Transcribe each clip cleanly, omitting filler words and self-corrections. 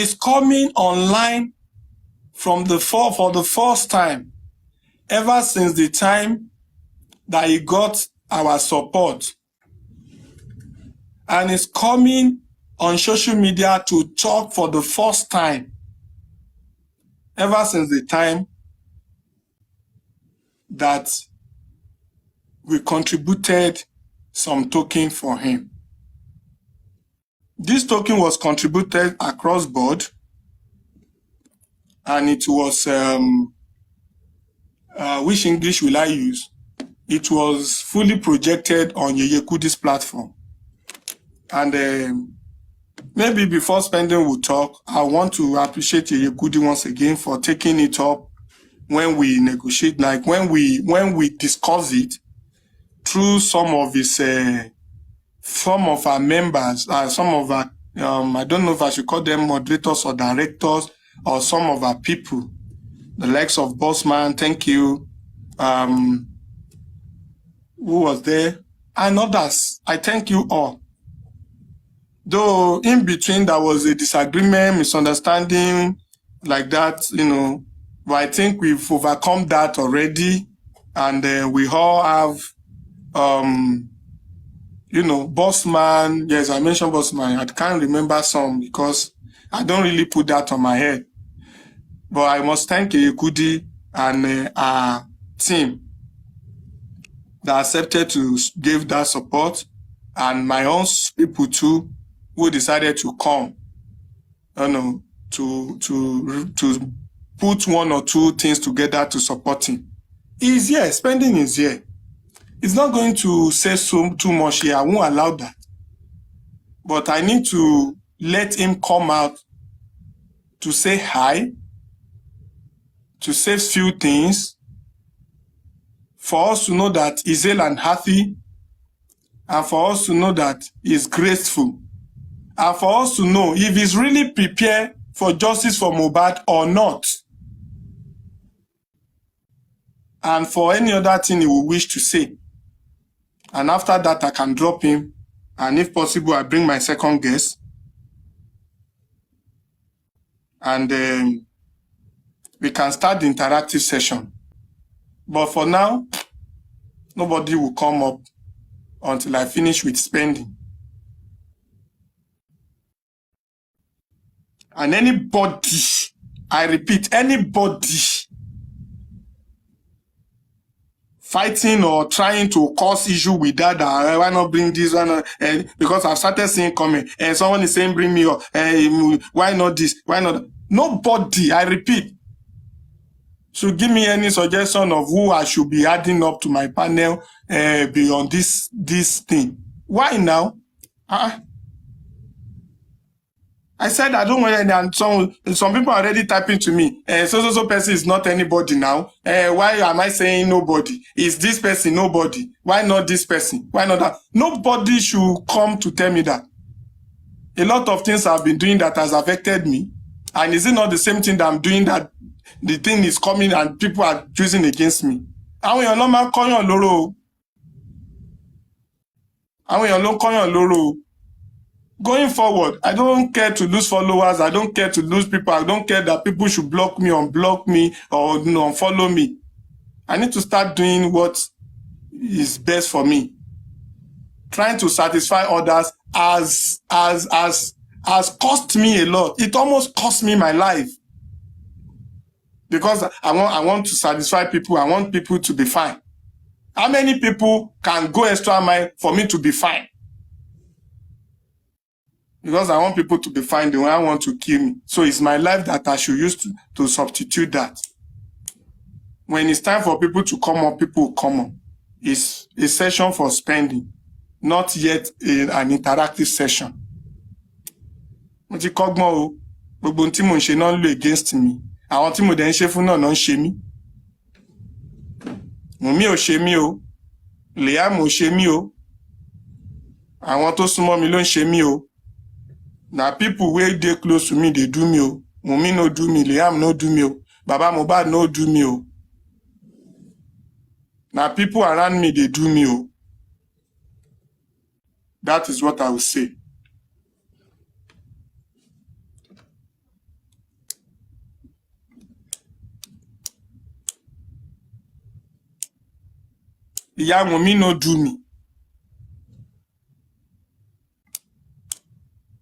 is coming online for the first time ever since the time that he got our support, and is coming on social media to talk for the first time ever since the time that we contributed some token for him. This token was contributed across board, and it was, which English will I use? It was fully projected on Yeye Kudi's platform. And maybe before Spending will talk, I want to appreciate Yeye Kudi once again for taking it up when we negotiate, like when we discuss it through some of his, some of our members, some of our, I don't know if I should call them moderators or directors, or some of our people, the likes of Bossman, thank you, who was there, and others. I thank you all. Though in between there was a disagreement, misunderstanding, like that, you know, but I think we've overcome that already, and we all have, you know, Bossman. Yes, I mentioned Bossman. I can't remember some because I don't really put that on my head. But I must thank Kudi and our team that accepted to give that support, and my own people too, who decided to come, you know, to put one or two things together to support him. He's here, Spending is here. It's not going to say too much here. I won't allow that. But I need to let him come out to say hi, to say few things, for us to know that he's ill and happy, and for us to know that he's graceful, and for us to know if he's really prepared for justice for Mohbad or not, and for any other thing he will wish to say. And after that, I can drop him, and if possible, I bring my second guest, and we can start the interactive session. But for now, nobody will come up until I finish with Spending. And anybody, I repeat, anybody fighting or trying to cause issue with that, why not bring this one? Because I've started seeing comment, and someone is saying, bring me up. Why not this? Why not? Nobody, I repeat, should give me any suggestion of who I should be adding up to my panel beyond this thing. Why now? I said I don't want any, and some people are already typing to me. So person is not anybody now. Why am I saying nobody? Is this person nobody? Why not this person? Why not that? Nobody should come to tell me that. A lot of things I've been doing that has affected me. And is it not the same thing that I'm doing that the thing is coming and people are choosing against me? Àwọn èèyàn ló máa ń kọ́yàn lóró. Àwọn èèyàn ló ń kọ́yàn lóró. Going forward, I don't care to lose followers. I don't care to lose people. I don't care that people should block me, unblock me, or unfollow me. I need to start doing what is best for me. Trying to satisfy others has cost me a lot. It almost cost me my life. Because I want to satisfy people. I want people to be fine. How many people can go extra mile for me to be fine? Because I want people to be fine, they won't want to kill me. So it's my life that I should use to substitute that. When it's time for people to come up, people will come up. It's a session for Spending, not yet an interactive session. Mo ti kọ́gbọ́n o, gbogbo ohun tí mo ń ṣe náà ń lò against me. Àwọn tí mo dẹ̀ ń ṣe fún náà ń ṣe mí. Wùnmí ò ṣe mí o. Liam ò ṣe mí o. Àwọn tó súnmọ́ mi ló ń ṣe mí o. Now people wey dey close to me, they do me o. Wunmi no do me, Liam no do me o. Baba Mohbad no do me o. Now people around me, they do me o. That is what I will say. Ìyá Wunmi no do me.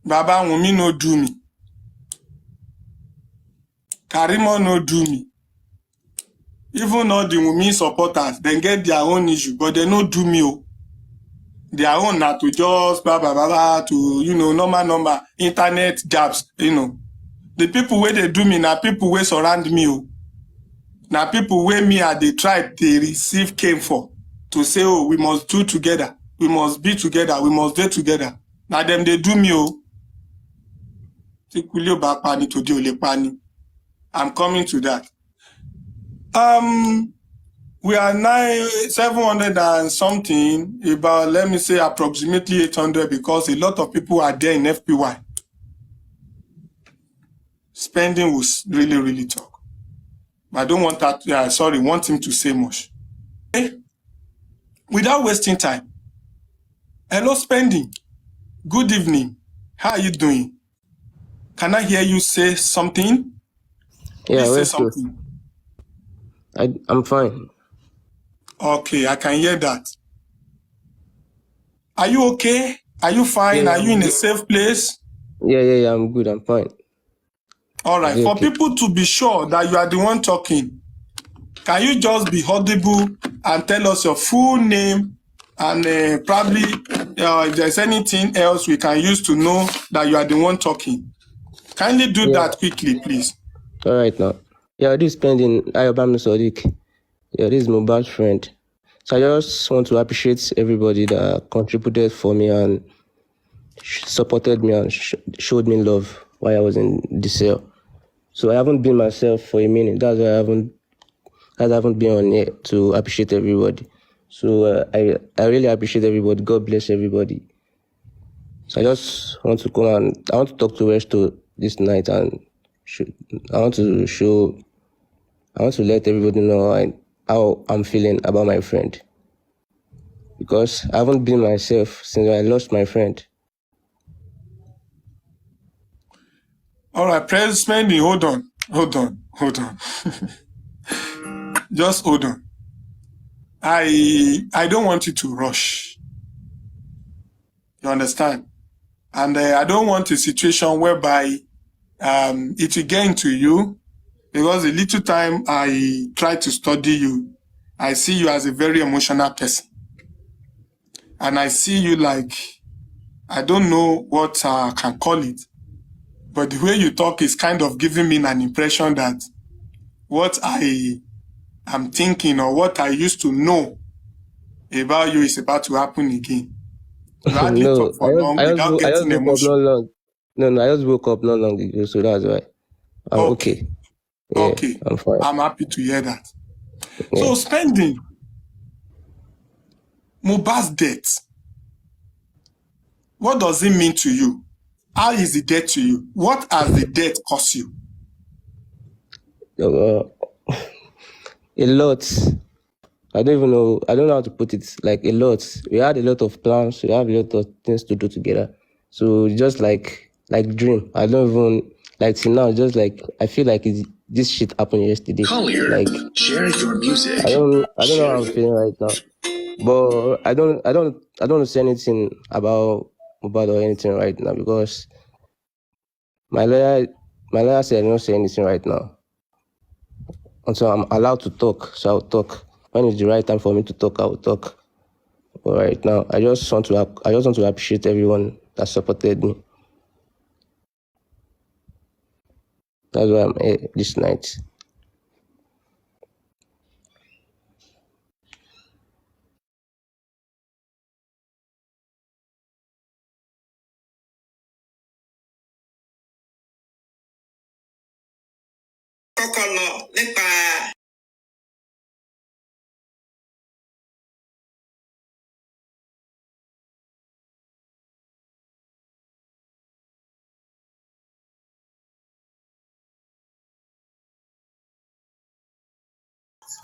Baba Wunmi no do me. Karimo no do me. Even all the Wunmi supporters, they get their own issue, but they no do me. Oh. Their own na to just to normal internet jabs. The people where they do me na people where surround me. Oh. Na people where me I dey try they receive came for to say, oh, we must do together, we must be together, we must do together. Na them they do me. Oh. I'm coming to that. We are now 700 and something, about, let me say, approximately 800, because a lot of people are there in FPY. Spending was really, really talk. I don't want that, want him to say much. Okay? Without wasting time. Hello, Spending. Good evening. How are you doing? Can I hear you say something? Yeah, Please say Westo. something. I'm fine. Okay, I can hear that. Are you okay? Are you fine? Yeah, Are you in a safe place? Yeah, I'm good. I'm fine. All right. For people to be sure that you are the one talking, can you just be audible and tell us your full name and probably if there's anything else we can use to know that you are the one talking? Kindly do that quickly, please. All right now. Yeah, this Spending Ayobami Sodiq. Yeah, this is my best friend. So I just want to appreciate everybody that contributed for me and supported me and showed me love while I was in the cell. So I haven't been myself for a minute. That's why I haven't been on here to appreciate everybody. So I really appreciate everybody. God bless everybody. So I just want to come and I want to talk to Westo this night, and I want to let everybody know how I'm feeling about my friend, because I haven't been myself since I lost my friend. All right, President Spending, hold on. Just hold on. I don't want you to rush. You understand? And I don't want a situation whereby it will get into you, because the little time I try to study you, I see you as a very emotional person. And I see you like, I don't know what I can call it, but the way you talk is kind of giving me an impression that what I am thinking or what I used to know about you is about to happen again. You hardly talk for long without getting emotional. I just woke up not long ago, so that's why. I'm okay. Yeah, okay. I'm fine. I'm happy to hear that. Yeah. So Spending, Mohbad's death, what does it mean to you? How is the death to you? What has the death cost you? A lot. I don't know how to put it. Like, a lot. We had a lot of plans. We have a lot of things to do together. So just like dream. I don't even like till now. Just like I feel like this shit happened yesterday. Like, share your music. I don't know how I'm feeling right now. But I don't say anything about or anything right now, because my lawyer said I don't say anything right now until I'm allowed to talk. So I'll talk when it's the right time for me to talk. I will talk. But right now, I just want to appreciate everyone that supported me. That's why I'm here this night.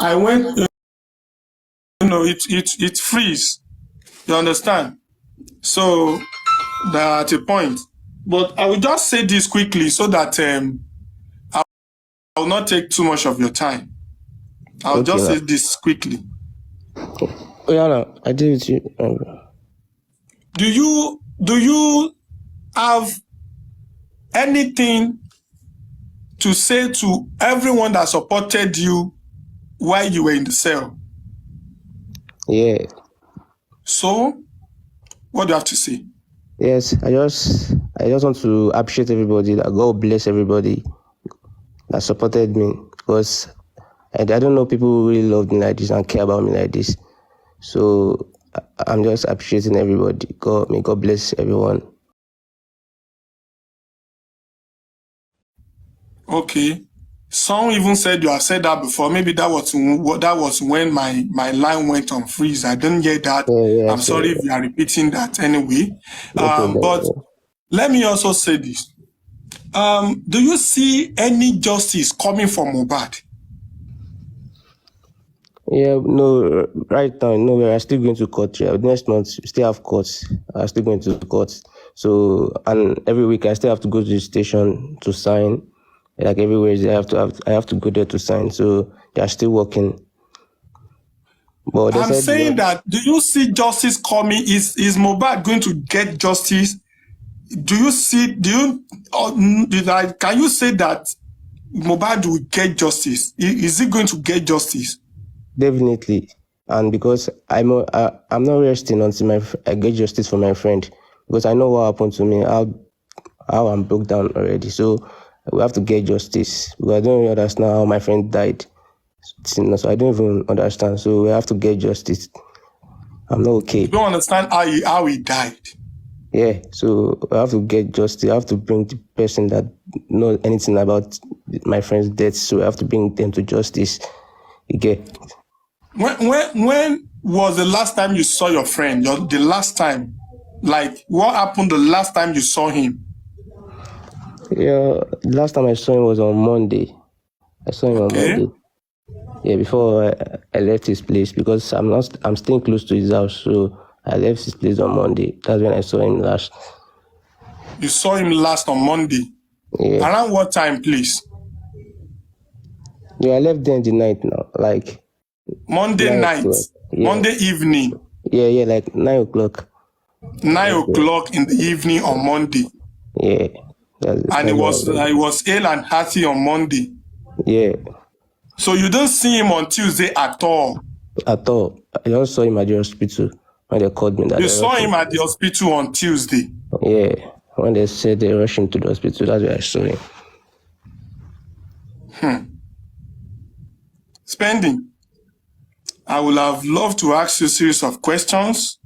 I went, it freeze. You understand? So that's a point. But I will just say this quickly so that I will not take too much of your time. I'll just say this quickly. Oh yeah, no, I did with you. Do you have anything to say to everyone that supported you while you were in the cell? Yeah. So, what do you have to say? Yes, I just want to appreciate everybody. That God bless everybody that supported me, because I don't know people who really love me like this and care about me like this. So I'm just appreciating everybody. May God bless everyone. Okay. Some even said you have said that before. Maybe that was when my line went on freeze. I didn't hear that. Yeah, I'm sorry if you are repeating that anyway. no problem. But let me also say this. Do you see any justice coming from Mohbad? Yeah, no, right now, no, we are still going to court. Yeah. Next month, we still have courts. I'm still going to court. So, and every week I still have to go to the station to sign. Like everywhere, I have to go there to sign. So they are still working. But they I'm said, saying that, do you see justice coming? Is Mohbad going to get justice? Do you see, can you say that Mohbad will get justice? Is he going to get justice? definitely. And because I'm not resting until I get justice for my friend, because I know what happened to me, how I'm broke down already. So we have to get justice. Because I don't really understand how my friend died. So I don't even understand. So we have to get justice. I'm not okay. You don't understand how he died. Yeah, so I have to get justice. I have to bring the person that knows anything about my friend's death. So I have to bring them to justice. You get? When was the last time you saw your friend? The last time, like what happened the last time you saw him? Yeah, the last time I saw him was on Monday. I saw him on Monday. Yeah, before I left his place, because I'm staying close to his house. So I left his place on Monday. That's when I saw him last. You saw him last on Monday? Yeah. Around what time, please? Yeah, I left there in the night now, like Monday night, yeah. Monday evening. Yeah, like 9 o'clock. 9 o'clock in the evening on Monday. Yeah. And it was ill and hearty on Monday. Yeah. So you don't see him on Tuesday at all? At all. I just saw him at the hospital when they called me. You saw him at the hospital on Tuesday? Yeah. When they said they rushed him to the hospital, that's where I saw him. Spending. I would have loved to ask you a series of questions.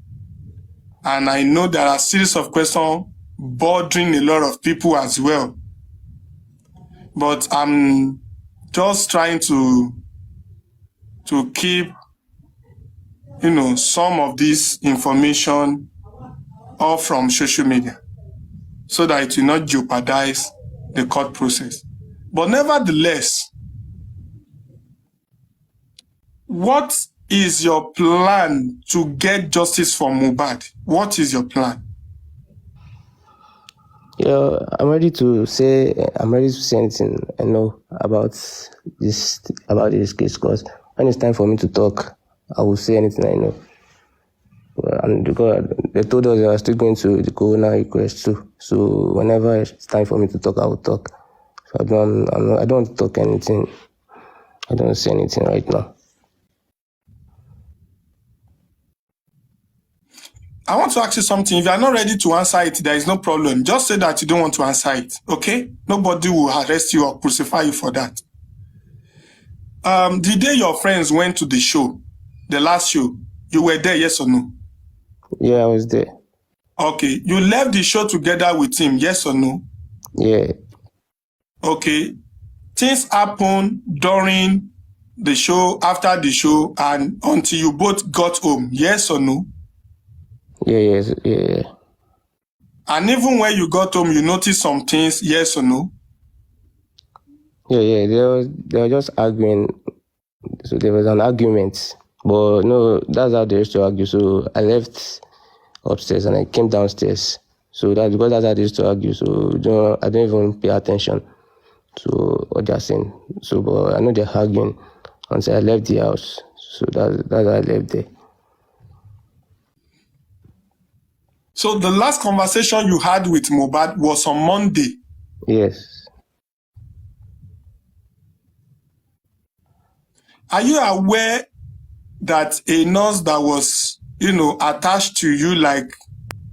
And I know there are a series of questions bothering a lot of people as well. But I'm just trying to keep, some of this information off from social media so that it will not jeopardize the court process. But nevertheless, what is your plan to get justice for Mohbad? What is your plan? Yeah, I'm ready to say anything I know about this case, because when it's time for me to talk, I will say anything I know. And because they told us they are still going to the coroner request too. So whenever it's time for me to talk, I will talk. So I don't talk anything. I don't say anything right now. I want to ask you something. If you are not ready to answer it, there is no problem. Just say that you don't want to answer it, okay? Nobody will arrest you or crucify you for that. The day your friends went to the show, the last show, you were there, yes or no? Yeah, I was there. Okay. You left the show together with him, yes or no? Yeah. Okay. Things happen during the show, after the show, and until you both got home, yes or no? Yeah. And even when you got home, you noticed some things, yes or no? Yeah. They were just arguing. So there was an argument. But no, that's how they used to argue. So I left upstairs and I came downstairs. So that's because that's how they used to argue. So I don't even pay attention to what they're saying. So but I know they're arguing until I left the house. So that's how I left there. So the last conversation you had with Mohbad was on Monday. Yes. Are you aware that a nurse that was, attached to you, like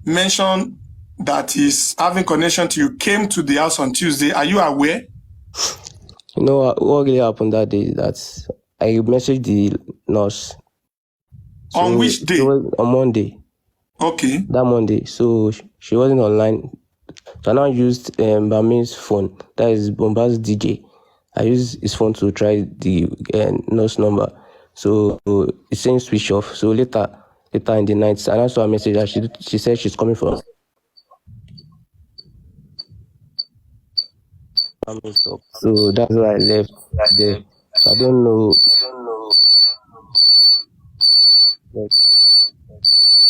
mentioned that is having connection to you, came to the house on Tuesday? Are you aware? You know what really happened that day? That I messaged the nurse. On which day? On Monday. Okay. That Monday. So she wasn't online. So I now used Bami's phone. That is Bomba's DJ. I used his phone to try the nurse number. So it's saying switch off. So later in the night, and I saw a message that she said she's coming from. So that's why I left there. So I don't know. Like,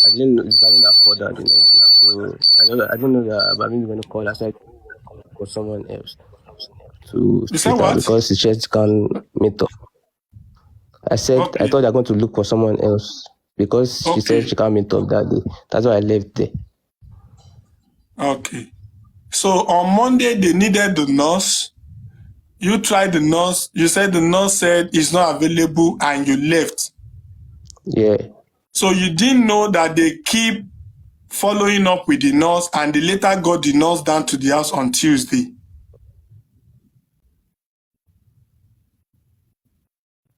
I didn't know it's Bami that called her the next day. So I didn't know that Bami was going to call. I said for someone else to treat her because she just can't meet up. I said I thought they're going to look for someone else because she said she can't meet up that day. That's why I left there. Okay. So on Monday they needed the nurse. You tried the nurse. You said the nurse said it's not available and you left. Yeah. So you didn't know that they keep following up with the nurse and they later got the nurse down to the house on Tuesday.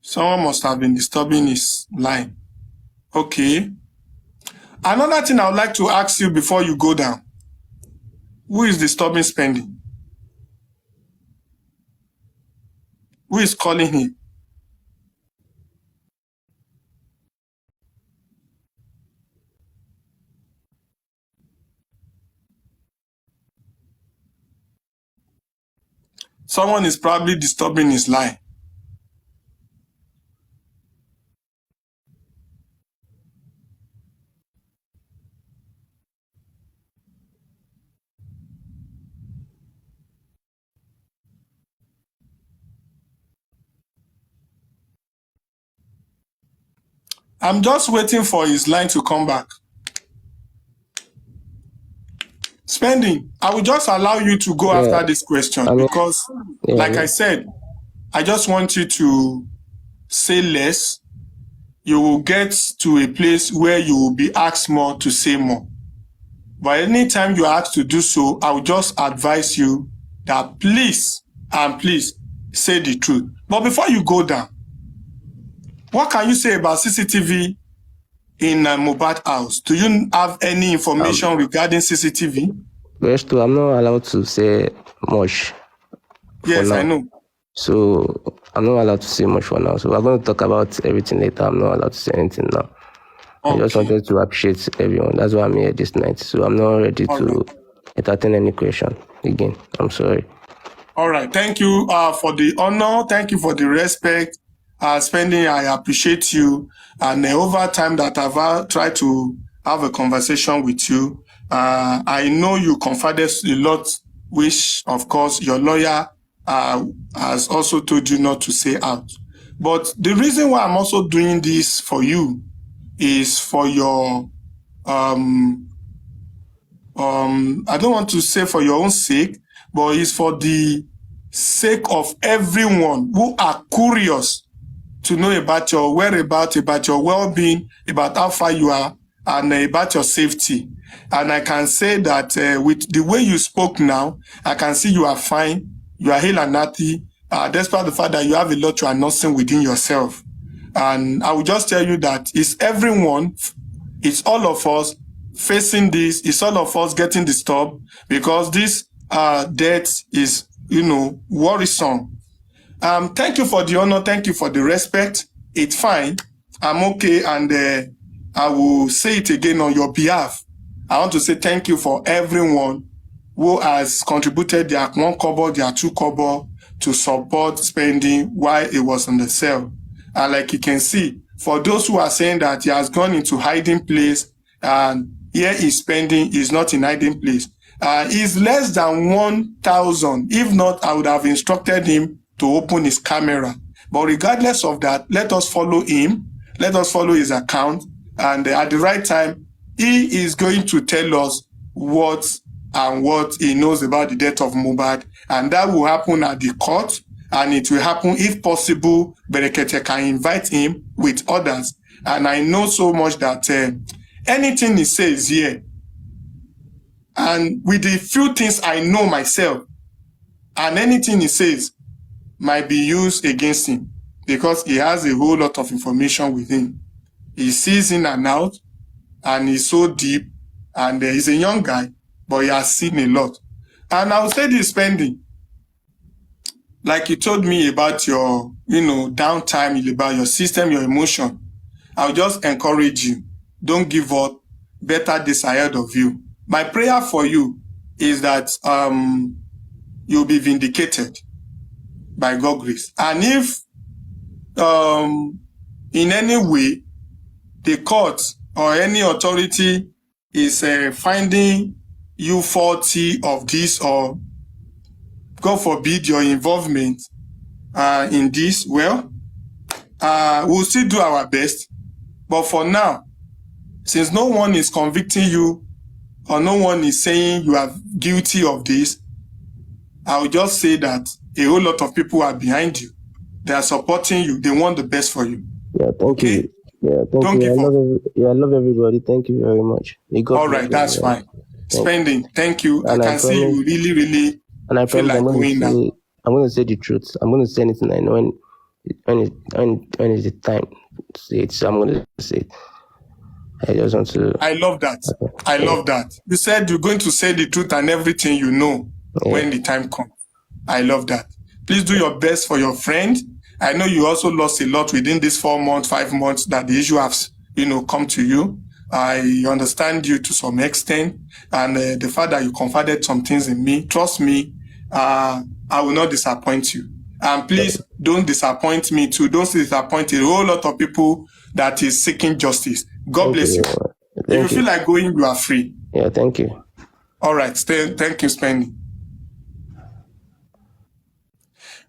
Someone must have been disturbing his line. Okay. Another thing I would like to ask you before you go down. Who is disturbing spending? Who is calling him? Someone is probably disturbing his line. I'm just waiting for his line to come back. Spending, I will just allow you to go after this question because, I said, I just want you to say less. You will get to a place where you will be asked more to say more. But anytime you are asked to do so, I will just advise you that please say the truth. But before you go down, what can you say about CCTV in Mohbad house? Do you have any information regarding CCTV? Westo, I'm not allowed to say much. Yes, I know. So I'm not allowed to say much for now. So we're going to talk about everything later. I'm not allowed to say anything now. I just wanted to appreciate everyone. That's why I'm here this night. So I'm not ready to entertain any question again. I'm sorry. All right. Thank you for the honor. Thank you for the respect. Spending, I appreciate you. And over time that I've tried to have a conversation with you, I know you confided a lot, which, of course, your lawyer has also told you not to say out. But the reason why I'm also doing this for you is for your, I don't want to say for your own sake, but it's for the sake of everyone who are curious to know about your whereabouts, about your well-being, about how far you are, and about your safety. And I can say that with the way you spoke now, I can see you are fine, you are hale and healthy, despite the fact that you have a lot you are nursing within yourself. And I will just tell you that it's everyone, it's all of us facing this, it's all of us getting disturbed because this death is, worrisome. Thank you for the honor. Thank you for the respect. It's fine. I'm okay. And I will say it again on your behalf. I want to say thank you for everyone who has contributed their 1 kobo, their 2 kobo to support spending while it was on the cell. And like you can see, for those who are saying that he has gone into hiding place and here he's spending, is not in hiding place. He's less than 1,000. If not, I would have instructed him to open his camera. But regardless of that, let us follow him. Let us follow his account. And at the right time, he is going to tell us what he knows about the death of Mohbad, and that will happen at the court, and it will happen, if possible, Berekete can invite him with others. And I know so much that anything he says here, and with the few things I know myself, and anything he says might be used against him, because he has a whole lot of information with him. He sees in and out, and he's so deep, and he's a young guy, but he has seen a lot. And I'll say this, Spending, like you told me about your, downtime, about your system, your emotion. I'll just encourage you. Don't give up. Better days ahead of you. My prayer for you is that you'll be vindicated by God's grace. And if in any way the court or any authority is finding you faulty of this, or God forbid your involvement in this, well, we'll still do our best. But for now, since no one is convicting you or no one is saying you are guilty of this, I'll just say that a whole lot of people are behind you. They are supporting you. They want the best for you. Yeah, thank you. Yeah, thank Don't you. give up. I love everybody. Thank you very much. All right, that's fine. Spending, thank you. And I can see you really, really and I feel like going now. I'm going to say the truth. I'm going to say anything I know when it's the time to say it. So I'm going to say it. I just want to... I love that. I love that. You said you're going to say the truth and everything you know when the time comes. I love that. Please do your best for your friend. I know you also lost a lot within these 4 months, 5 months that the issue has, come to you. I understand you to some extent, and the fact that you confided some things in me, trust me, I will not disappoint you. And please don't disappoint me too. Don't disappoint a whole lot of people that is seeking justice. God bless you. If you feel like going, you are free. Yeah, thank you. All right, thank you, Spending.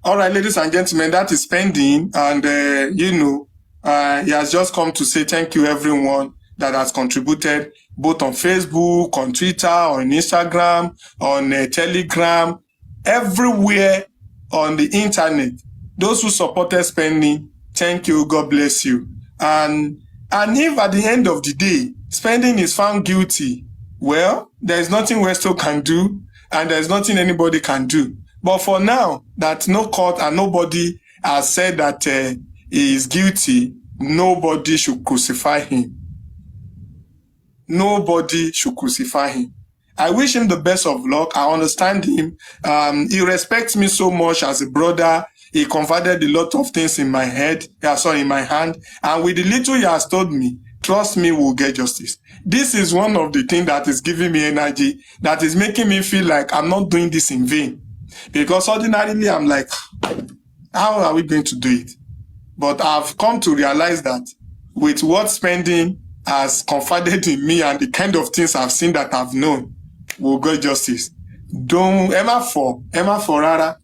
All right, ladies and gentlemen, that is Spending, and he has just come to say thank you everyone that has contributed, both on Facebook, on Twitter, on Instagram, on Telegram, everywhere on the internet. Those who supported Spending, thank you, God bless you. And if at the end of the day, Spending is found guilty, well, there is nothing Westo can do, and there is nothing anybody can do. But for now, that no court and nobody has said that he is guilty, nobody should crucify him. Nobody should crucify him. I wish him the best of luck. I understand him. He respects me so much as a brother. He confided a lot of things in my head, in my hand. And with the little he has told me, trust me, we'll get justice. This is one of the things that is giving me energy, that is making me feel like I'm not doing this in vain. Because ordinarily, I'm like, how are we going to do it? But I've come to realize that with what Spending has confided in me and the kind of things I've seen that I've known, we'll get justice. Don't, Emma for rara.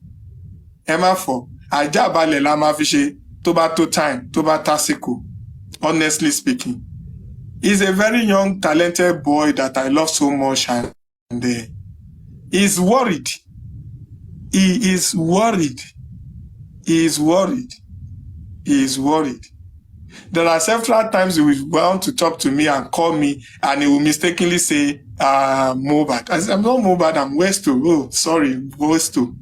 Emma for. Aja balẹ̀ la ma fi ṣe, tó bá tó time, tó bá tásìkò. Honestly speaking. He's a very young, talented boy that I love so much, and he's worried. He is worried. He is worried. He is worried. There are several times he will want to talk to me and call me, and he will mistakenly say, Mohbad. I said, I'm not Mohbad, I'm Westo. Oh, sorry, Westo.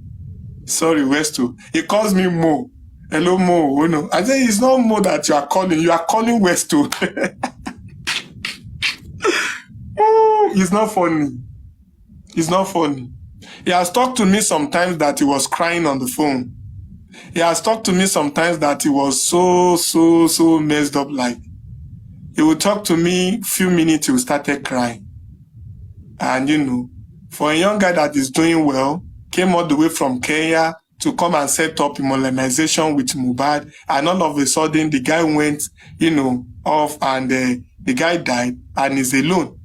Sorry, Westo. He calls me Mo. Hello, Mo. Oh, no. I say, it's not Mo that you are calling Westo. Oh, it's not funny. It's not funny. He has talked to me sometimes that he was crying on the phone. He has talked to me sometimes that he was so messed up. Like, he would talk to me, few minutes, he started crying. And, for a young guy that is doing well, came all the way from Kenya to come and set up a modernization with Mohbad, and all of a sudden, the guy went, off, and the guy died, and is alone.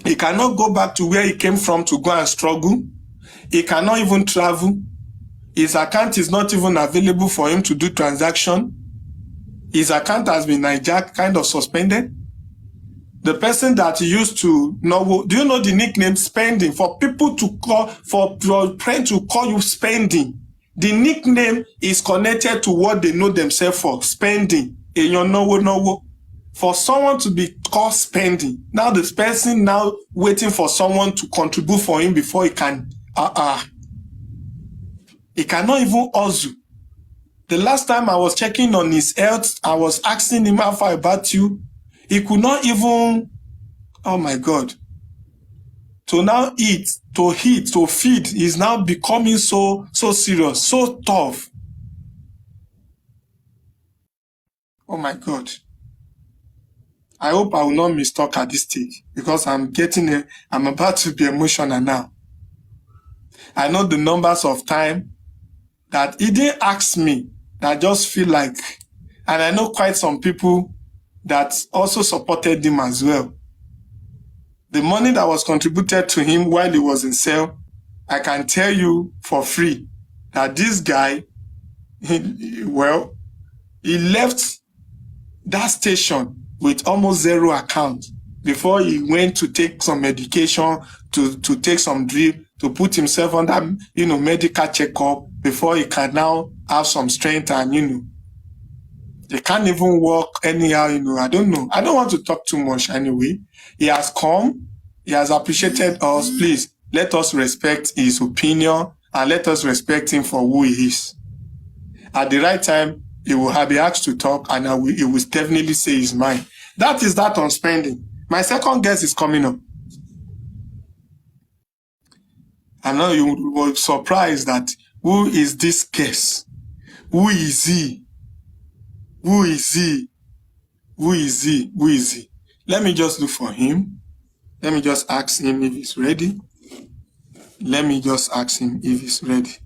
He cannot go back to where he came from to go and struggle. He cannot even travel. His account is not even available for him to do transaction. His account has been hijacked, kind of suspended. The person that used to know, do you know the nickname spending? For people to call, for your friend to call you spending, the nickname is connected to what they know themselves for, spending. For someone to be called spending, now this person now waiting for someone to contribute for him before he can, he cannot even hustle. The last time I was checking on his health, I was asking him how far about you. He could not even, oh my God. To now eat, to feed is now becoming so serious, so tough. Oh my God. I hope I will not mistalk at this stage because I'm about to be emotional now. I know the numbers of time that he didn't ask me, that I just feel like, and I know quite some people that also supported him as well. The money that was contributed to him while he was in cell, I can tell you for free that this guy, he left that station with almost zero account before he went to take some medication, to take some drip, to put himself under, medical checkup before he can now have some strength and, they can't even walk anyhow, I don't know. I don't want to talk too much anyway. He has come. He has appreciated us. Please, let us respect his opinion and let us respect him for who he is. At the right time, he will be asked to talk and he will definitely say his mind. That is that on spending. My second guest is coming up. I know you were surprised that who is this guest? Who is he? Who is he? Who is he? Who is he? Let me just look for him. Let me just ask him if he's ready. Let me just ask him if he's ready.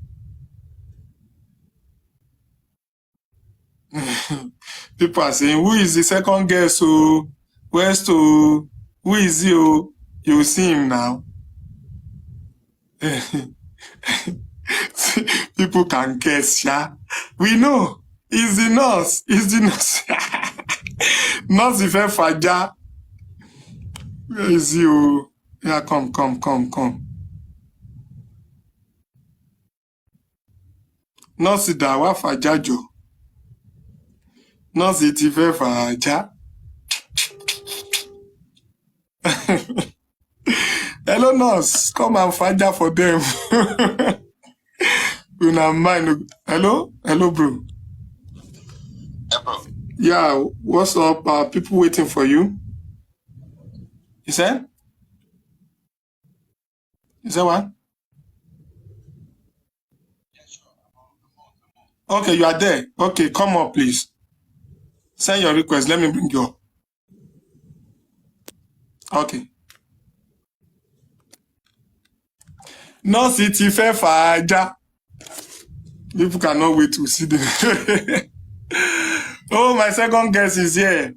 People are saying, who is the second guest? Westo, who is he? You will see him now. People can guess, yeah. We know. He's the nurse. He's the nurse. Nurse Ife Faja. Where is you? Yeah, come. Nurse Dawa Fajajo. Nurse Ife Faja. Hello, nurse. Come and Faja for them. Hello, bro. Yeah, bro. Yeah, what's up? People waiting for you. You said? Is that what? Okay, you are there. Okay, come up, please. Send your request. Let me bring you up. Okay. No city fair faja. People cannot wait to see them. Oh, my second guest is here.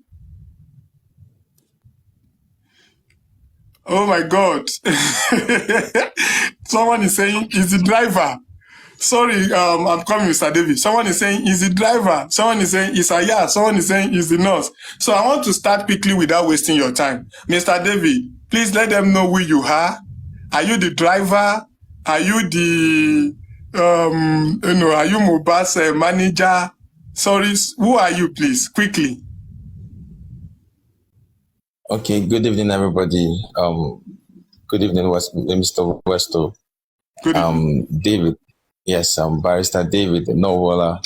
Oh my God. Someone is saying, is the driver. Sorry, I'm coming, Mr. David. Someone is saying, is the driver. Someone is saying, is Aya. Someone is saying, is the nurse. So I want to start quickly without wasting your time. Mr. David, please let them know who you are. Are you the driver? Are you the, are you Mobas manager? Sorry, who are you, please? Quickly. Okay, good evening, everybody. Good evening, Mr. Westo. Good evening. David. Yes, Barrister David Nowola.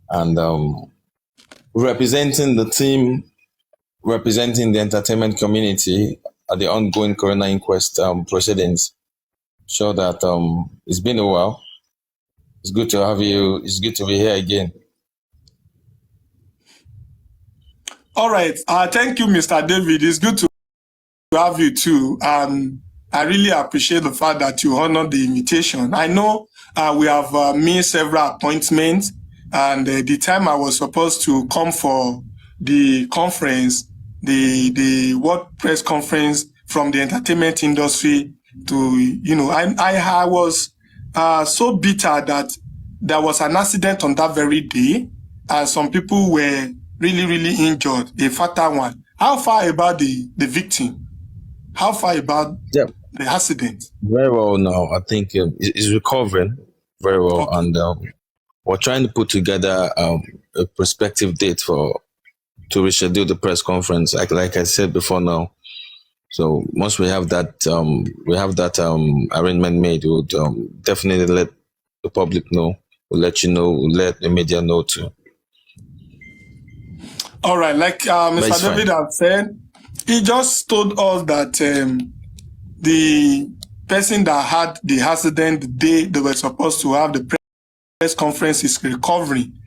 And representing the team, representing the entertainment community at the ongoing coroner inquest proceedings. Sure that it's been a while. It's good to have you. It's good to be here again. All right. Thank you, Mr. David. It's good to have you too. I really appreciate the fact that you honored the invitation. I know we have made several appointments, and the time I was supposed to come for the conference, the World Press Conference from the entertainment industry to, I was so bitter that there was an accident on that very day, and some people were really, really injured, a fatal one. How far about the victim? How far about Yeah, the accident? very well now. I think he's recovering very well, Okay. and we're trying to put together a prospective date to reschedule the press conference. Like I said before now. So once we have that arrangement made, we'll definitely let the public know. We'll let you know. We'll let the media know too. All right. Like Mr. David had said, he just told us that the person that had the accident the day they were supposed to have the press conference is recovering,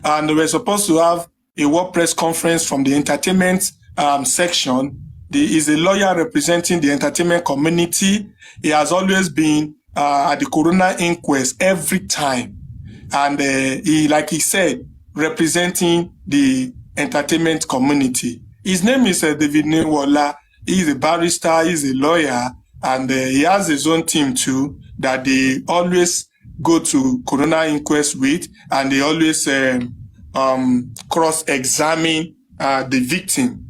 and they were supposed to have a work press conference from the entertainment section. There is a lawyer representing the entertainment community. He has always been at the coroner inquest every time, and like he said, representing the entertainment community. His name is David Newola. He's a barrister, he's a lawyer, and he has his own team too that they always go to coroner inquest with, and they always cross-examine the victim.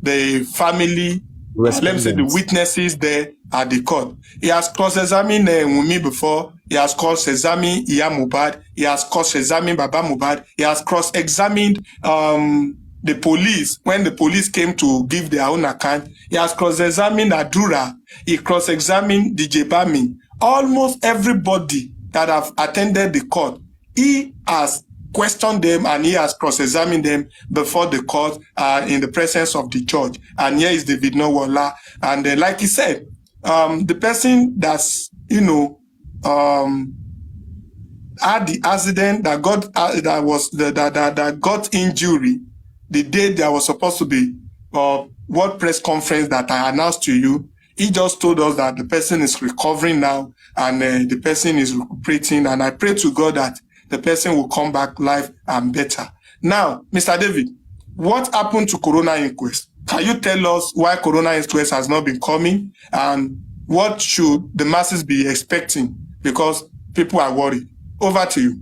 The family. Let me say the witnesses there at the court. He has cross-examined Wunmi before. He has cross-examined Iya Mohbad. He has cross-examined Baba Mohbad. He has cross-examined the police when the police came to give their own account. He has cross-examined Adura. He cross-examined DJ Bami. Almost everybody that have attended the court, he has questioned them and he has cross-examined them before the court in the presence of the judge. And here is David Newola. And like he said, the person that's, had the accident that got injury the day there was supposed to be what press conference that I announced to you. He just told us that the person is recovering now and the person is recuperating. And I pray to God that the person will come back live and better. Now, Mr. David, what happened to coroner inquest? Can you tell us why coroner inquest has not been coming and what should the masses be expecting? Because people are worried. Over to you.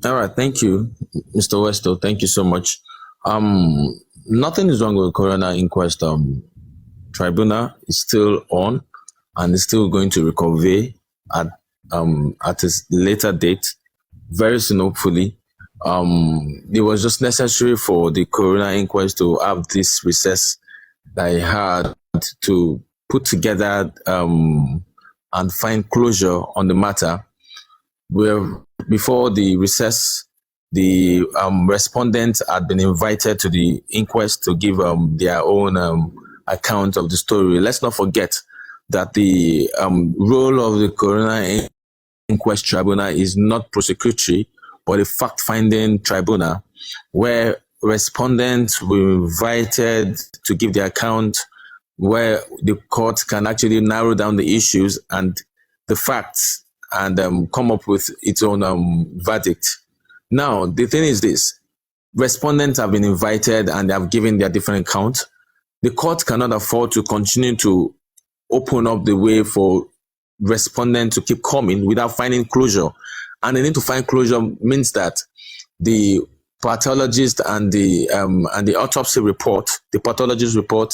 All right, thank you, Mr. Westo. Thank you so much. Nothing is wrong with coroner inquest. Tribunal is still on and is still going to reconvene at a later date, very soon, hopefully. It was just necessary for the coroner inquest to have this recess that I had to put together and find closure on the matter. Where before the recess, the respondents had been invited to the inquest to give their own account of the story. Let's not forget that the role of the coroner inquest tribunal is not prosecutory, but a fact-finding tribunal where respondents were invited to give their account, where the court can actually narrow down the issues and the facts and come up with its own verdict. Now, the thing is this. Respondents have been invited and they have given their different accounts. The court cannot afford to continue to open up the way for respondents to keep coming without finding closure. And they need to find closure means that the pathologist and the autopsy report, the pathologist report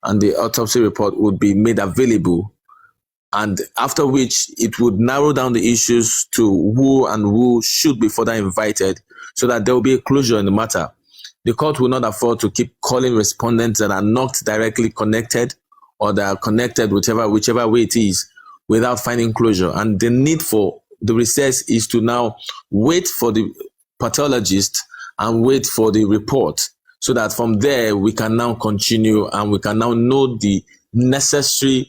and the autopsy report would be made available, and after which it would narrow down the issues to who should be further invited so that there will be a closure in the matter. The court will not afford to keep calling respondents that are not directly connected or that are connected whichever way it is without finding closure. And the need for the recess is to now wait for the pathologist and wait for the report so that from there we can now continue and we can now know the necessary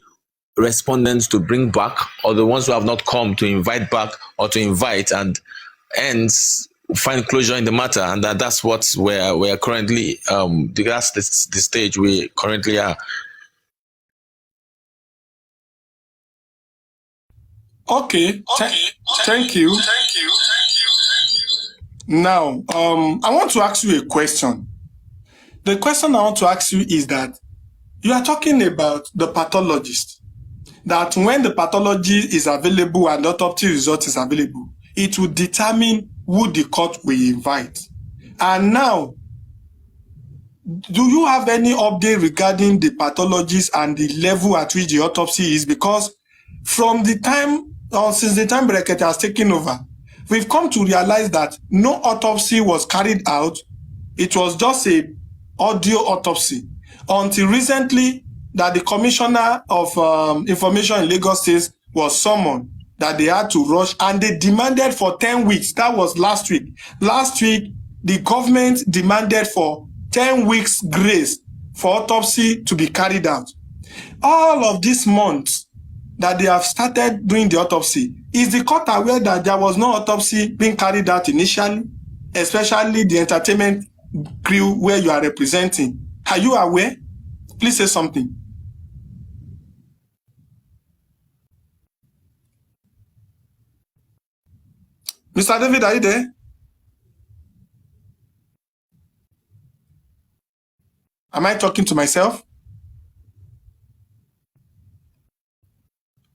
respondents to bring back or the ones who have not come to invite back or to invite, and hence find closure in the matter. And that's what we're currently that's the stage we currently are. Okay. Thank you. Now, I want to ask you a question. The question I want to ask you is that you are talking about the pathologist, that when the pathology is available and the autopsy result is available, it will determine who the court will invite. And now, do you have any update regarding the pathologies and the level at which the autopsy is? Because from the time, or since the time Brekete has taken over, we've come to realize that no autopsy was carried out. It was just a audio autopsy until recently that the commissioner of information in Lagos State was summoned, that they had to rush, and they demanded for 10 weeks. That was last week. Last week, the government demanded for 10 weeks grace for autopsy to be carried out. All of these months that they have started doing the autopsy, is the court aware that there was no autopsy being carried out initially, especially the entertainment crew where you are representing? Are you aware? Please say something. Mr. David, are you there? Am I talking to myself?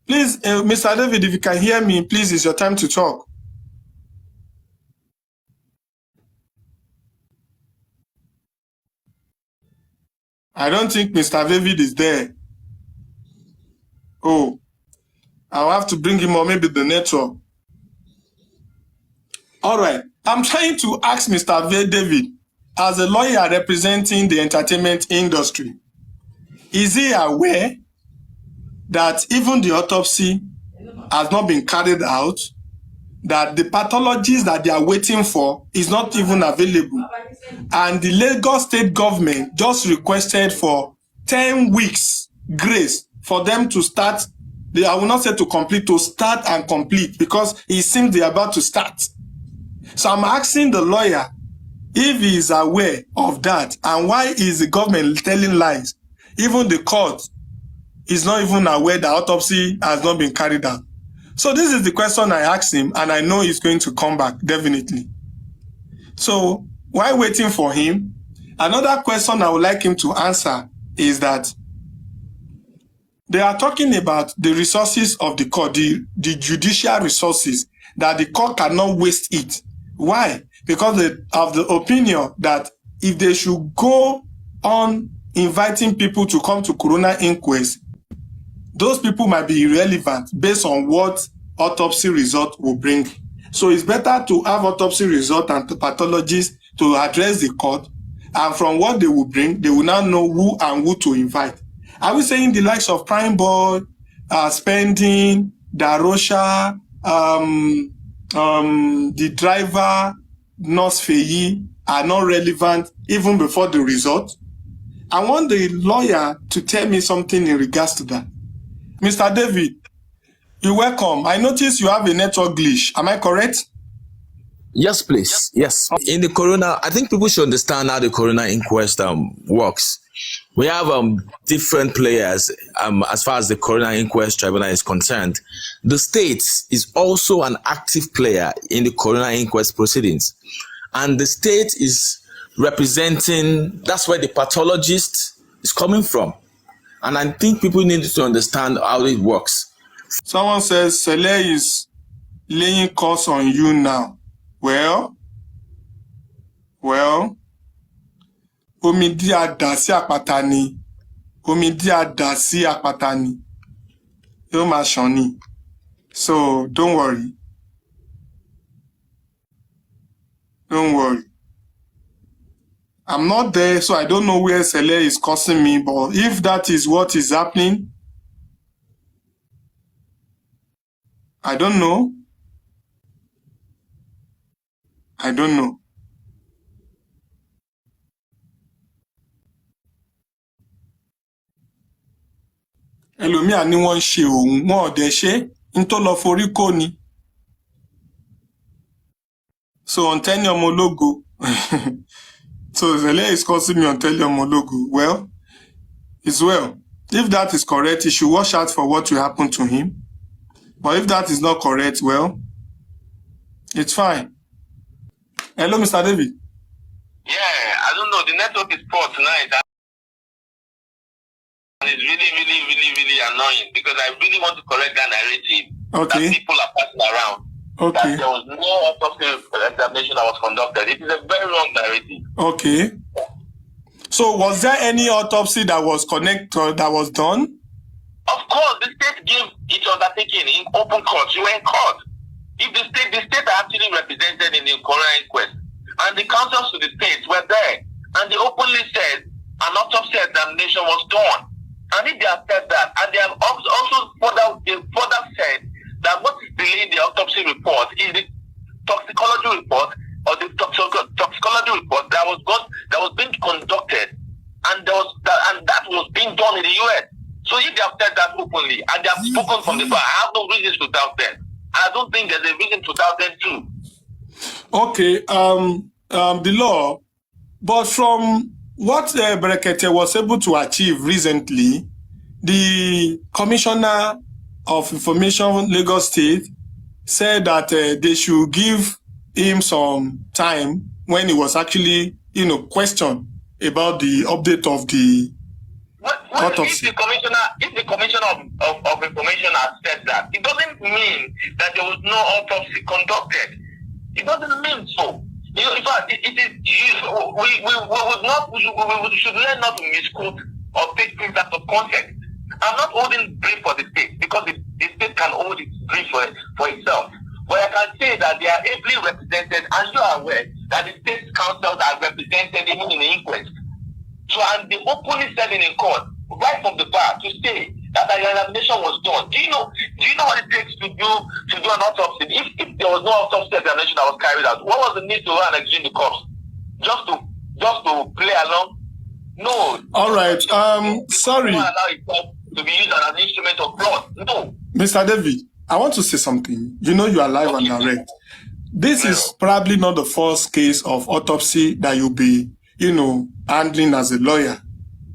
Please, Mr. David, if you can hear me, please, it's your time to talk. I don't think Mr. David is there. Oh, I'll have to bring him, or maybe the network. All right. I'm trying to ask Mr. David, as a lawyer representing the entertainment industry, is he aware that even the autopsy has not been carried out, that the pathologies that they are waiting for is not even available, and the Lagos state government just requested for 10 weeks grace for them to start, I will not say to complete, to start and complete, because it seems they are about to start. So I'm asking the lawyer if he is aware of that, and why is the government telling lies? Even the court is not even aware that autopsy has not been carried out. So this is the question I asked him, and I know he's going to come back, definitely. So while waiting for him, another question I would like him to answer is that they are talking about the resources of the court, the judicial resources, that the court cannot waste it. Why? Because they have the opinion that if they should go on inviting people to come to coroner inquest, those people might be irrelevant based on what autopsy result will bring. So it's better to have autopsy result and pathologists to address the court, and from what they will bring, they will now know who and who to invite. Are we saying the likes of Prime Boy, Spending, Darosha, the driver, Nurse Feyi are not relevant even before the result? I want the lawyer to tell me something in regards to that. Mr. David, you're welcome. I notice you have a network glitch. Am I correct? Yes, please. Yes. In the coroner, I think people should understand how the coroner inquest works. We have different players as far as the coroner inquest tribunal is concerned. The state is also an active player in the coroner inquest proceedings. And the state is representing, that's where the pathologist is coming from. And I think people need to understand how it works. Someone says Sele is laying curse on you now. Well, omi di àdá sí àpáta ni, omi di àdá sí àpáta ni, yóò máa ṣàn ni. So don't worry. Don't worry. I'm not there, so I don't know where Sele is cursing me, but if that is what is happening, I don't know. I don't know. Ẹlòmíà ni wọ́n ń ṣe òun, wọn ò dẹ̀ ṣe, ń tó lọ forí kó ni. So on Tẹ́ni ọmọ ológo. So Sele is causing me on Tẹ́ni ọmọ ológo. Well, it's well. If that is correct, he should watch out for what will happen to him. But if that is not correct, well, it's fine. Hello, Mr. David. Yeah, I don't know. The network is poor tonight. And it's really annoying because I really want to correct that narrative. Okay. That people are passing around. Okay. That there was no autopsy examination that was conducted. It is a very wrong narrative. Okay. So was there any autopsy that was that was done? Of course, the state gave its undertaking in open court. You were in court. If the state are actually represented in the coroner inquest, and the counsels to the states were there, and they openly said an autopsy examination was done. And if they have said that, and they have also further said that what is delaying the autopsy report is the toxicology report or the toxicology report that was being conducted, and that was being done in the US. So if they have said that openly and they have spoken from the bar, I have no reason to doubt them. I don't think there's a reason to doubt them too. Okay, the law, but from what Berekete was able to achieve recently, the Commissioner of Information, Lagos State, said that they should give him some time when he was actually, questioned about the update of the autopsy. If the commissioner of information has said that, it doesn't mean that there was no autopsy conducted. It doesn't mean so. In fact, we should learn not to misquote or take things out of context. I'm not holding brief for the state because the state can hold its brief for itself. But I can say that they are ably represented, and you are aware that the state councils are represented even in the inquest. So, and they openly said in court, right from the bar, to say that the examination was done. Do you know what it takes to do an autopsy? If there was no autopsy examination that was carried out, what was the need to run and exchange the corpse? Just to play along? No. All right. Sorry. Allow itself to be used as an instrument of blood. No. Mr. David, I want to say something. You know you are live and direct. This is probably not the first case of autopsy that you'll be, handling as a lawyer.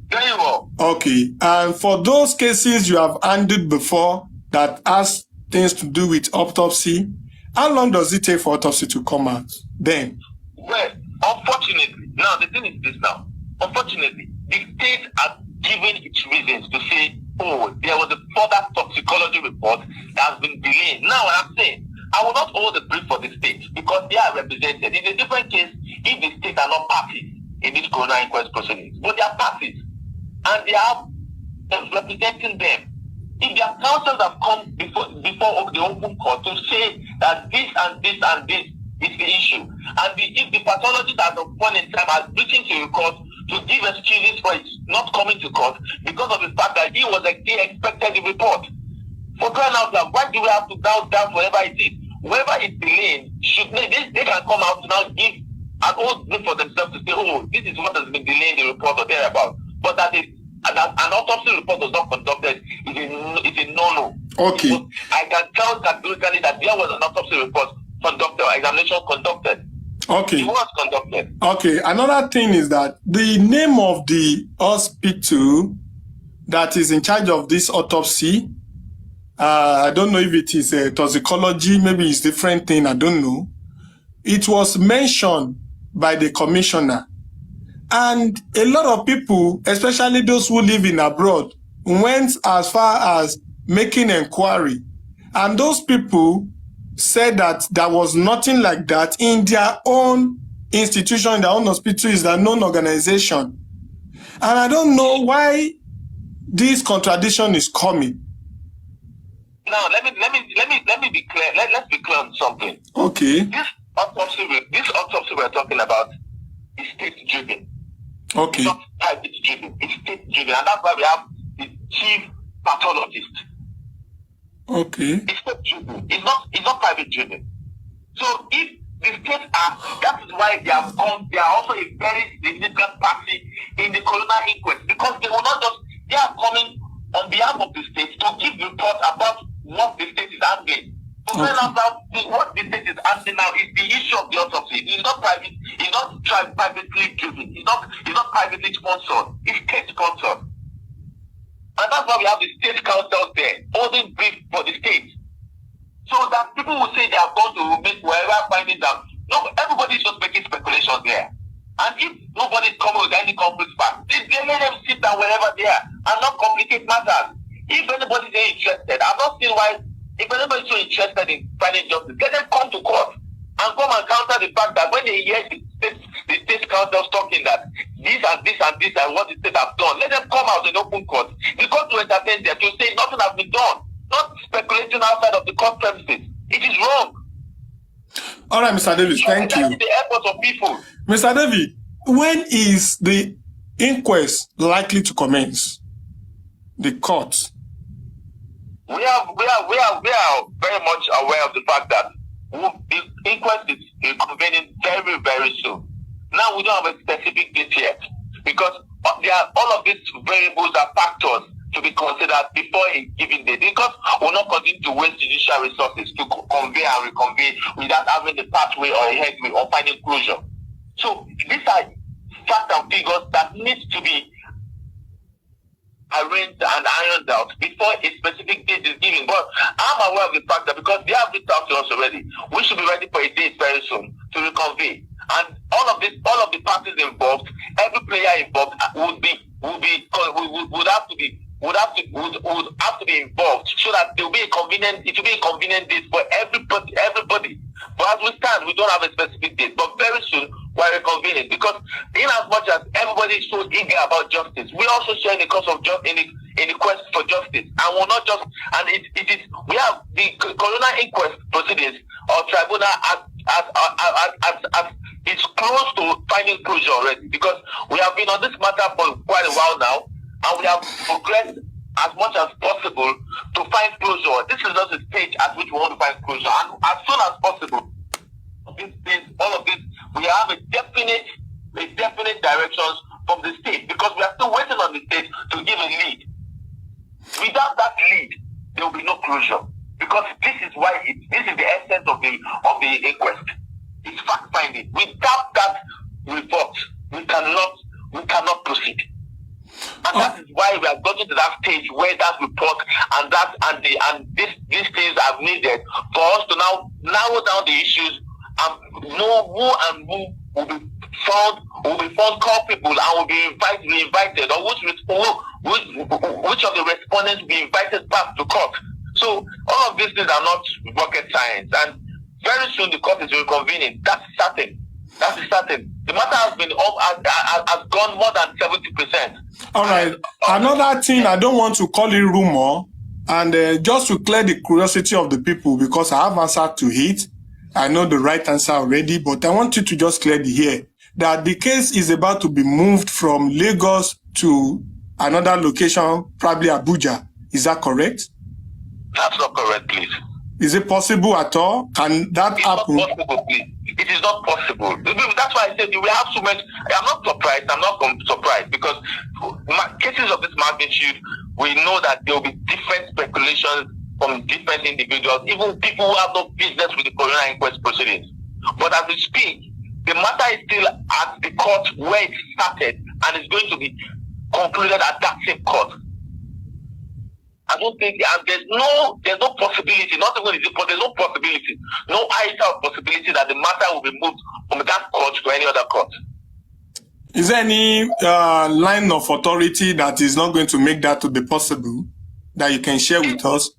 Very well. Okay. And for those cases you have handled before that has things to do with autopsy, how long does it take for autopsy to come out then? Well, unfortunately, now the thing is this now. Unfortunately, the state has given its reasons to say, there was a further toxicology report that has been delayed. Now, what I'm saying, I will not hold the brief for the state because they are represented. In a different case, if the state are not parties in this coroner inquest proceedings, but they are parties, and they are representing them. If their counsels have come before the open court to say that this and this and this is the issue, and if the pathologist at the point in time has written to the court to give excuses for it not coming to court because of the fact that he expected the report. For crying out loud, why do we have to doubt whatever it is? Whoever is delaying, they can come out to now give an old brief for themselves to say, this is what has been delaying the report or thereabout. But that an autopsy report was not conducted is a no-no. Okay. So I can tell categorically that there was an autopsy report conducted or examination conducted. Okay. It was conducted. Okay. Another thing is that the name of the hospital that is in charge of this autopsy, I don't know if it is toxicology, maybe it's different thing, I don't know. It was mentioned by the commissioner. And a lot of people, especially those who live in abroad, went as far as making inquiry. And those people said that there was nothing like that in their own institution, in their own hospital, is their own organization. And I don't know why this contradiction is coming. Now, let me be clear. Let's be clear on something. Okay. This autopsy we're talking about is state-driven. Okay. It's not private-driven. It's state-driven, and that's why we have the chief pathologist. Okay. It's state-driven. It's not private-driven. So if the states that is why they have come. They are also a very significant party in the coroner inquest because they will not just. They are coming on behalf of the state to give reports about what the state is handling. So what the state is handling now is the issue of the autopsy. It's not private. It's not privately driven. It's not privately sponsored. It's state sponsored. And that's why we have the state councils there holding brief for the state. So that people will say they are going to make wherever findings out. No, everybody's just making speculations there. And if nobody's coming with any complete facts, they let them sit down wherever they are and not complicate matters. If anybody's interested, I'm not seeing why, if anybody's so interested in finding justice, let them come to court and come and counter the fact that when they hear the state councils talking that this and this and this and what the state have done. Let them come out in open court. The court to entertain them, to say nothing has been done. Not speculating outside of the court premises. It is wrong. All right, Mr. Davis, thank you. The efforts of people. Mr. Davis, when is the inquest likely to commence? The court. We are very much aware of the fact that the inquest is convening very, very soon. Now we don't have a specific date yet because there are all of these variables are factors to be considered before a given date, because we're not continue to waste judicial resources to convey and reconvey without having the pathway or a headway or finding closure. So these are facts and figures that need to be arranged and ironed out before a specific date is given. But I'm aware of the fact that because they have reached out to us already, we should be ready for a date very soon to reconvene. And all of the parties involved, every player involved would have to be involved so that it will be a convenient date for everybody. But as we stand, we don't have a specific date. But very soon we're reconvening, because in as much as everybody is so eager about justice, we also share in the cause of in the quest for justice. And we're not just, and it is, we have the coroner inquest proceedings or tribunal as it's close to finding closure already, because we have been on this matter for quite a while now, and we have progressed as much as possible to find closure. This is not a stage at which we want to find closure, and as soon as possible, all of this, we have a definite directions from the state, because we are still waiting on the state to give a lead. Without that lead, there will be no closure, because this is the essence of the inquest. It's fact finding. Without that report, we cannot proceed. And that is why we have gotten to that stage where that report and these things are needed for us to now narrow down the issues and know who will be found culpable and will be invited, or which of the respondents will be invited back to court. So all of these things are not rocket science, and very soon the court is reconvening. That's certain. The matter has gone more than 70%. All right. Another thing, I don't want to call it rumor, and just to clear the curiosity of the people, because I have answered to it. I know the right answer already, but I want you to just clear the air that the case is about to be moved from Lagos to another location, probably Abuja. Is that correct? That's not correct, please. Is it possible at all? Can that happen? Not possible, please. It is not possible. That's why I said we have so much. I'm not surprised because cases of this magnitude, we know that there will be different speculations from different individuals, even people who have no business with the coroner inquest proceedings. But as we speak, the matter is still at the court where it started, and it's going to be concluded at that same court. I don't think, and there's no possibility, not even is it, but there's no possibility, no iota of possibility that the matter will be moved from that court to any other court. Is there any line of authority that is not going to make that to be possible that you can share with us?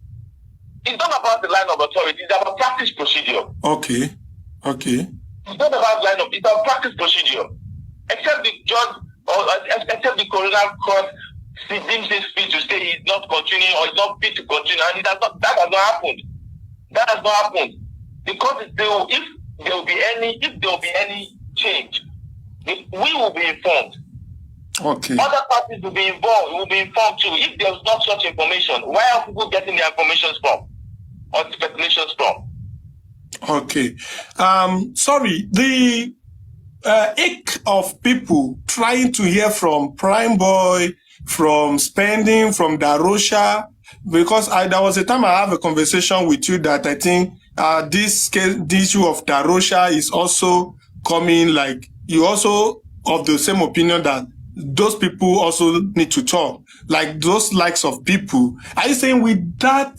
It's not about the line of authority, it's about practice procedure. Okay. It's not about line of, it's about practice procedure. Except the judge, or except the coroner court deems his fit to say he's not continuing or he's not fit to continue, and that has not happened. That has not happened. The court is still, if there will be any change, we will be informed. Okay. Other parties will be informed too. If there is not such information, why are people getting their information from or speculations from? Okay. Sorry, the ache of people trying to hear from Prime Boy, from Spending, from Darosha, because there was a time I have a conversation with you that I think this issue of Darosha is also coming, like you also of the same opinion that those people also need to talk, like those likes of people. Are you saying with that,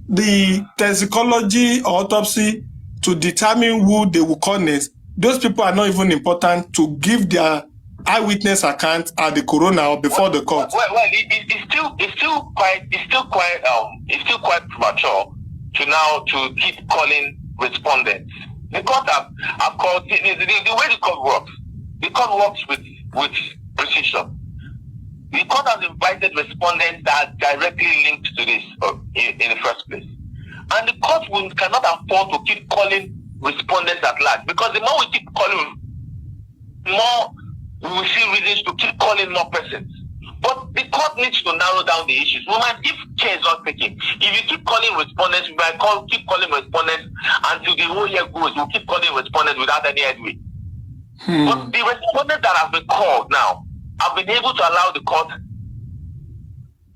the toxicology or autopsy to determine who they will call next, those people are not even important to give their eyewitness account at the coroner or before the court? Well, it's still quite premature to keep calling respondents. The court have called the way the court works. The court works with with precision. The court has invited respondents that are directly linked to this in the first place. And the court cannot afford to keep calling respondents at large, because the more we keep calling, more we will see reasons to keep calling more persons. But the court needs to narrow down the issues. If care is not taken, if you keep calling respondents, we might keep calling respondents until the whole year goes. We'll keep calling respondents without any headway. But the respondents that have been called now have been able to allow the court,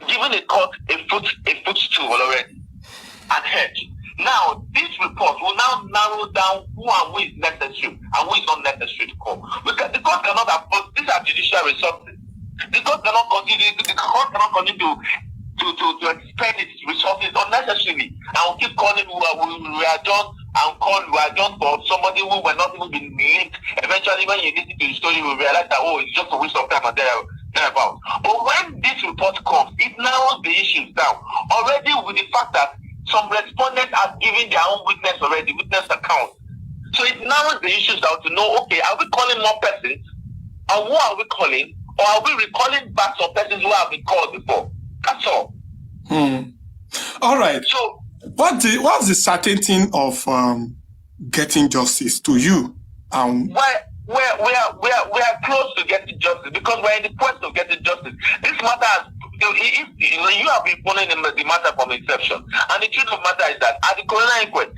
giving the court a footstool already and head. Now, this report will now narrow down who and who is necessary and who is not necessary to call. Because the court cannot afford, these are judicial resources. The court cannot continue to expend its resources unnecessarily. And we'll keep calling we are just for somebody who were not even been linked. Eventually, when you listen to the story, you will realize that, it's just a waste of time and thereabout. But when this report comes, it narrows the issues down. Already with the fact that some respondents are giving their own witness account. So it narrows the issues down to know, okay, are we calling more persons? And who are we calling? Or are we recalling back some persons who have been called before? That's all. All right. So, what's the certainty of getting justice to you? We are close to getting justice, because we're in the quest of getting justice. This matter has, you have been following the matter from inception, and the truth of the matter is that at the coroner inquest,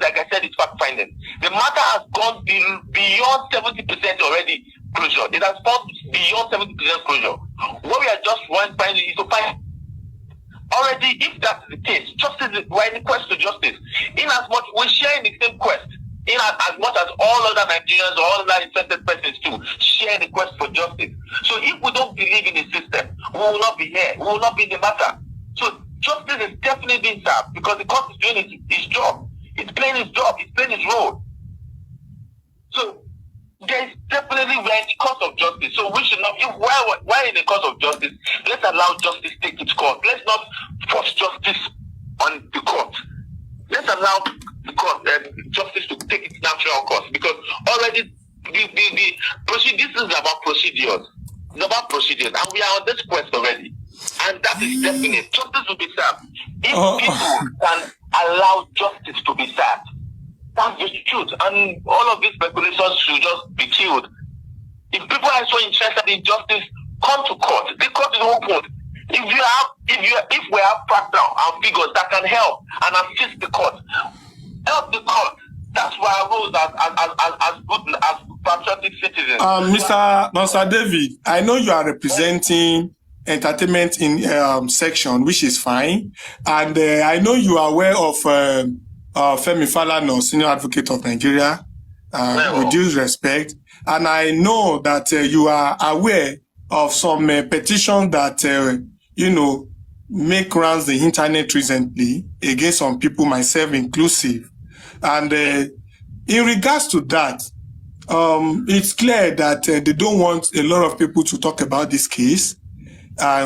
like I said, is fact finding. The matter has gone beyond 70% already closure. It has gone beyond 70% closure. What we are just trying is to find already, if that's the case, we're in the quest to justice. In as much we share in the same quest, in as much as all other Nigerians or all other infected persons too share the quest for justice. So if we don't believe in the system, we will not be here. We will not be in the matter. So justice is definitely being served, because the court is doing its job. It's playing its job. It's playing its role. So there is definitely, we're in the course of justice. So we should not, if we're in the course of justice, let's allow justice take its course. Let's not force justice on the court. Let's allow the court, justice to take its natural course, because already the procedure, this is about procedures. It's about procedures, and we are on this quest already, and that is definite. Justice will be served if people can allow justice to be served. That's the truth, and all of these speculations should just be killed. If people are so interested in justice, come to court. The court is open. If we have facts and figures that can help and assist the court, help the court. That's why I rose as good as patriotic citizens. Mr. David, I know you are representing entertainment in section, which is fine, and I know you are aware of Femi Falana, Senior Advocate of Nigeria, with due respect, and I know that you are aware of some petitions that make rounds the internet recently against some people, myself inclusive. And in regards to that, it's clear that they don't want a lot of people to talk about this case,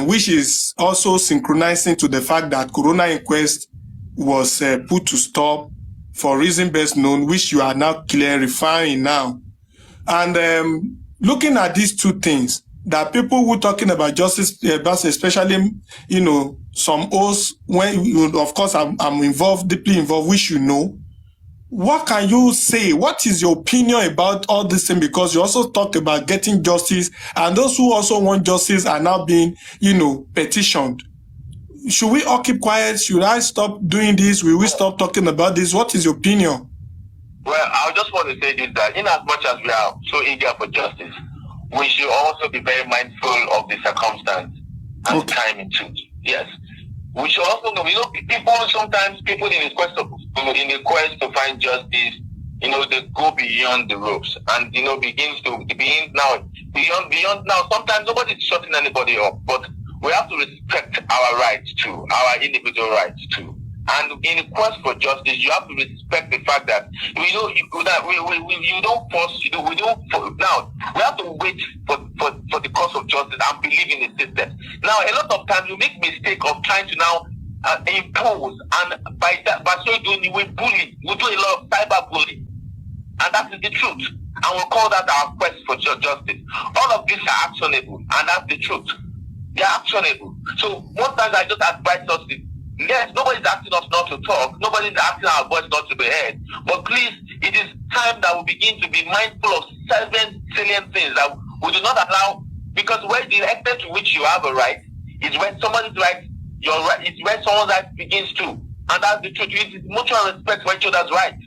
which is also synchronizing to the fact that coroner inquest was put to stop for reason best known, which you are now clarifying now. And looking at these two things, that people who talking about justice, especially, some hosts, when, of course, I'm deeply involved, which what can you say? What is your opinion about all this thing? Because you also talk about getting justice, and those who also want justice are now being, petitioned. Should we all keep quiet? Should I stop doing this? Will we stop talking about this? What is your opinion? Well, I just want to say this, that in as much as we are so eager for justice, we should also be very mindful of the circumstance and the timing too. Yes. We should also know, sometimes people in the quest to find justice, they go beyond the ropes and, beyond now. Sometimes nobody's shutting anybody up, but we have to respect our rights too, our individual rights too. And in the quest for justice, you have to respect the fact that we don't force. Now we have to wait for the cause of justice and believe in the system. Now a lot of times we make mistake of trying to now impose, and by so doing we bully. We do a lot of cyber bullying, and and that is the truth. And we'll call that our quest for justice. All of these are actionable, and that's the truth. They're actionable. So most times I just advise us to, yes, nobody's asking us not to talk. Nobody's asking our voice not to be heard. But please, it is time that we begin to be mindful of certain salient things that we do not allow, because where the extent to which you have a right is when somebody's right, your right is where someone's right begins to. And that's the truth. It is mutual respect for each other's right.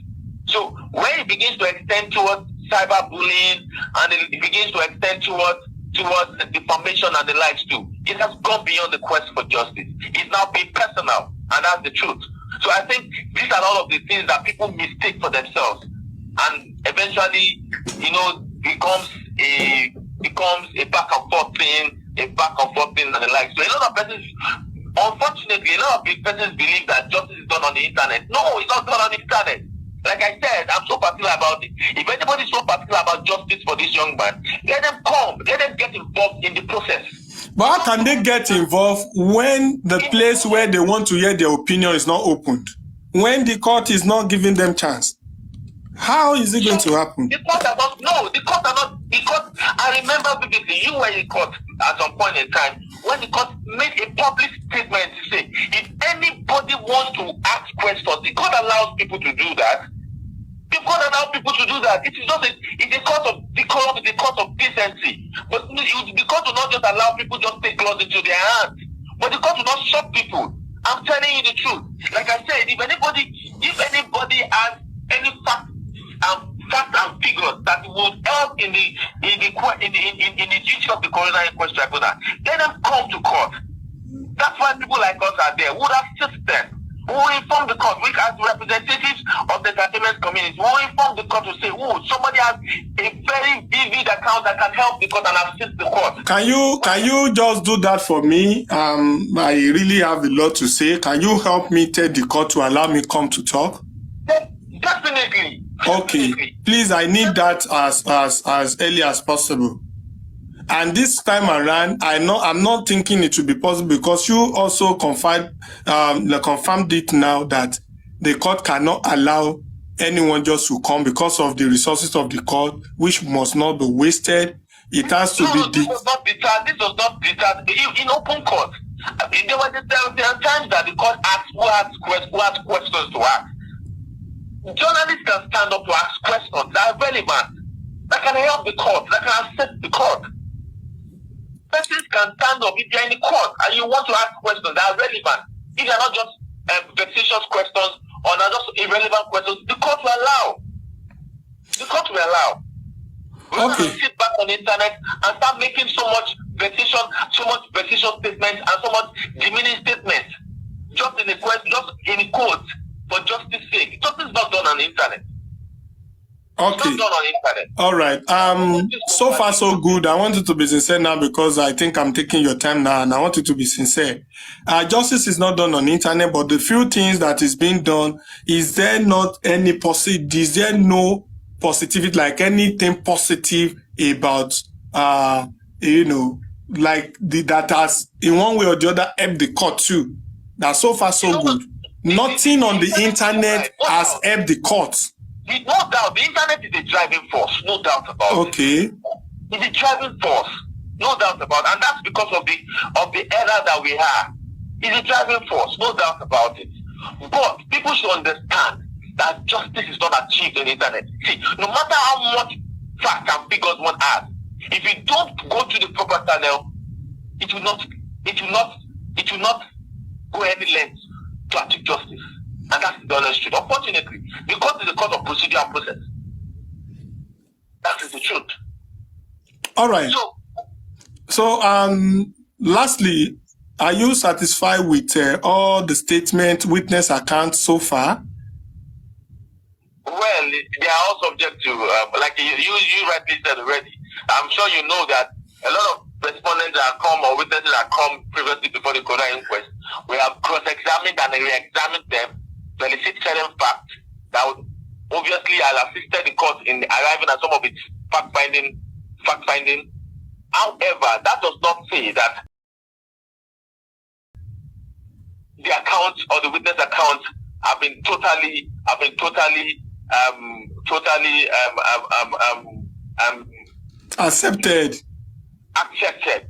So when it begins to extend towards cyberbullying and it begins to extend towards defamation and the likes too, it has gone beyond the quest for justice. It's now being personal, and that's the truth. So I think these are all of the things that people mistake for themselves, and eventually, becomes a back and forth thing, and the like. So a lot of persons, unfortunately, a lot of persons believe that justice is done on the internet. No, it's not done on the internet. Like I said, I'm so particular about it. If anybody's so particular about justice for this young man, let them come, let them get involved in the process. But how can they get involved when the place where they want to hear their opinion is not opened? When the court is not giving them chance? How is it going to happen? The court are not, because I remember vividly, you were in court at some point in time, when the court made a public statement to say, if anybody wants to ask questions, the court allows people to do that. The court allows people to do that. It is not it's a court of decorum, it's a court of decency. But the court will not just allow people just take laws into their hands. But the court will not shock people. I'm telling you the truth. Like I said, if anybody has any facts and figures that would help in the duty of the coroner inquest tribunal, let them come to court. That's why people like us are there. We would assist them. We will inform the court. We, as representatives of the entertainment community, we will inform the court to say, oh, somebody has a very vivid account that can help the court and assist the court. Can you just do that for me? I really have a lot to say. Can you help me tell the court to allow me come to talk? Definitely. Okay. Please, I need that as early as possible. And this time around, I'm not thinking it will be possible, because you also confirmed it now that the court cannot allow anyone just to come because of the resources of the court, which must not be wasted. It has to be. This was not deterred. In open court. There are times that the court asks who has questions to ask. Journalists can stand up to ask questions that are relevant, that can help the court, that can assist the court. Persons can stand up if you're in the court and you want to ask questions that are relevant. If they're not just vexatious questions or not just irrelevant questions, the court will allow. The court will allow. We're Okay. going to sit back on the internet and start making so much vexatious statements and so much demeaning statements just in a quote for justice sake. Justice is not done on the internet. Okay. It's not done on the internet. All right. So far so good. I want you to be sincere now, because I think I'm taking your time now, and I want you to be sincere. Justice is not done on the internet, but the few things that is being done, is there not any is there no positivity, like anything positive about that has in one way or the other helped the court too? That so far so good. Nothing on the internet has helped the court. No doubt, the internet is a driving force, no doubt about it. Okay. It's a driving force, no doubt about it. And that's because of the era that we are. It's a driving force, no doubt about it. But people should understand that justice is not achieved on the internet. See, no matter how much facts and figures one has, if you don't go to the proper channel, it will not go any length to achieve justice. And that's the honest truth. Unfortunately, the court is a court of procedure and process. That is the truth. All right. So, lastly, are you satisfied with all the statement, witness accounts so far? Well, they are all subject to, like you rightly said already. I'm sure you know that a lot of respondents that come or witnesses that come previously before the coroner inquest, we have cross-examined and re-examined them to elicit certain facts that would obviously have assisted the court in arriving at some of its fact-finding. However, that does not say that the accounts or the witness accounts have been totally totally accepted.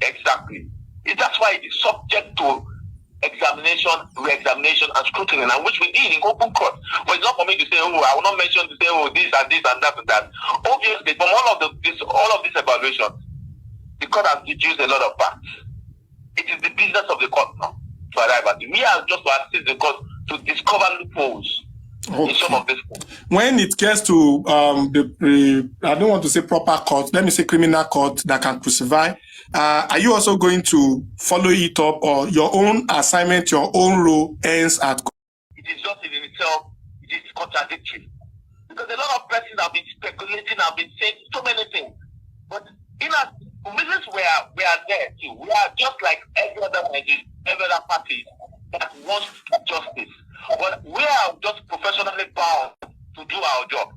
Exactly. That's why it is subject to examination, re-examination, and scrutiny, and which we did in open court. But it's not for me to say, oh, I will not mention to say, oh, this and this and that and that. Obviously, from all of this evaluation, the court has deduced a lot of facts. It is the business of the court now to arrive at it. We are just to assist the court to discover loopholes in some of this. When it gets to I don't want to say proper court, let me say criminal court that can crucify, are you also going to follow it up, or your own assignment, your own role ends at court? It is just in itself, it is contradictory. Because a lot of persons have been speculating, have been saying so many things. But in our business, we are there too. We are just like every other party that wants justice. But we are just professionally bound to do our job.